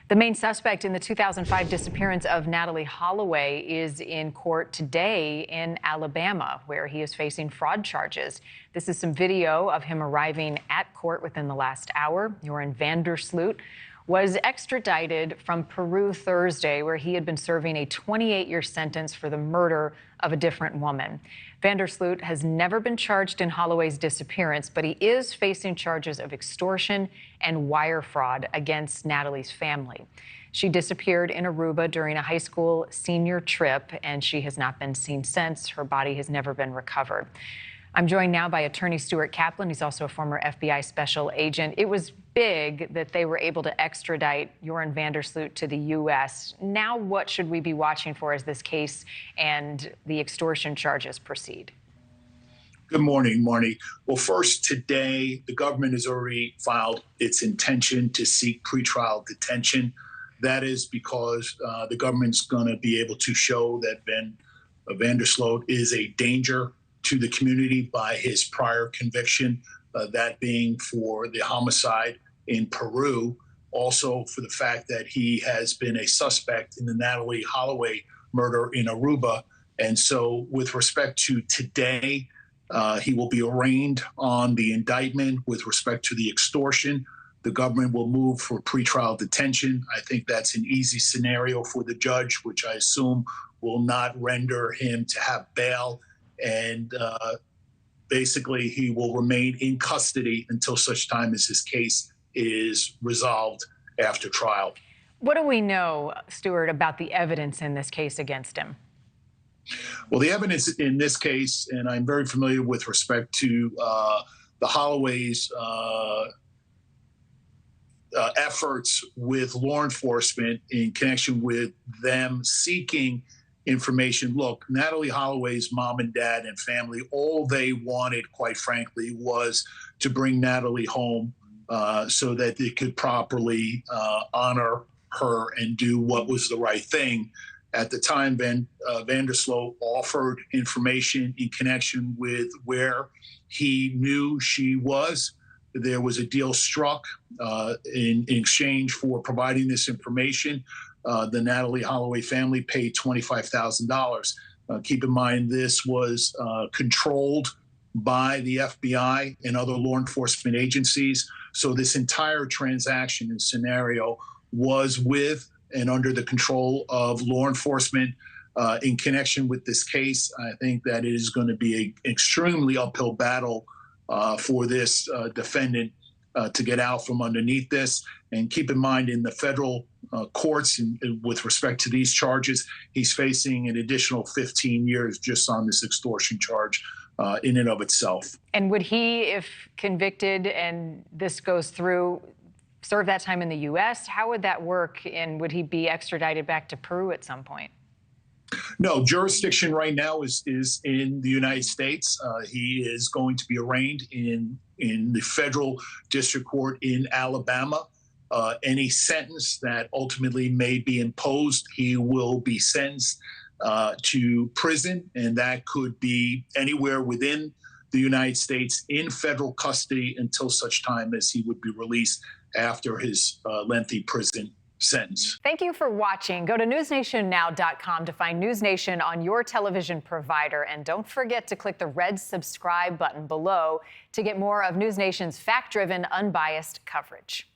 The main suspect in the 2005 disappearance of Natalee Holloway is in court today in Alabama, where he is facing fraud charges. This is some video of him arriving at court within the last hour. Joran Sloot was extradited from Peru Thursday, where he had been serving a 28-year sentence for the murder of a different woman. Sloot has never been charged in Holloway's disappearance, but he is facing charges of extortion and wire fraud against Natalee's family. She disappeared in Aruba during a high school senior trip, and she has not been seen since. Her body has never been recovered. I'm joined now by attorney Stuart Kaplan. He's also a former FBI special agent. It was big that they were able to extradite Joran Sloot to the U.S. Now what should we be watching for as this case and the extortion charges proceed? Good morning, Marni. Well, first, today, the government has already filed its intention to seek pretrial detention. That is because the government's going to be able to show that Sloot is a danger to the community by his prior conviction, that being for the homicide in Peru, also for the fact that he has been a suspect in the Natalee Holloway murder in Aruba. And so with respect to today, he will be arraigned on the indictment. With respect to the extortion, the government will move for pretrial detention. I think that's an easy scenario for the judge, which I assume will not render him to have bail. And basically, he will remain in custody until such time as his case is resolved after trial. What do we know, Stuart, about the evidence in this case against him? Well, the evidence in this case, and I'm very familiar with respect to the Holloways' efforts with law enforcement in connection with them seeking information. Look, Natalee Holloway's mom and dad and family, all they wanted, quite frankly, was to bring Natalee home so that they could properly honor her and do what was the right thing. At the time, Sloot offered information in connection with where he knew she was. There was a deal struck in exchange for providing this information. The Natalee Holloway family paid $25,000. Keep in mind, this was controlled by the FBI and other law enforcement agencies. So this entire transaction and scenario was with and under the control of law enforcement. In connection with this case, I think that it is going to be an extremely uphill battle for this defendant to get out from underneath this. And keep in mind, in the federal courts, and with respect to these charges, he's facing an additional 15 years just on this extortion charge in and of itself. And would he, if convicted and this goes through, serve that time in the U.S.? How would that work? And would he be extradited back to Peru at some point? No, jurisdiction right now is in the United States. He is going to be arraigned in the federal district court in Alabama. Any sentence that ultimately may be imposed, he will be sentenced to prison, and that could be anywhere within the United States in federal custody until such time as he would be released after his lengthy prison sentence. Thank you for watching. Go to newsnationnow.com to find NewsNation on your television provider. And don't forget to click the red subscribe button below to get more of NewsNation's fact-driven, unbiased coverage.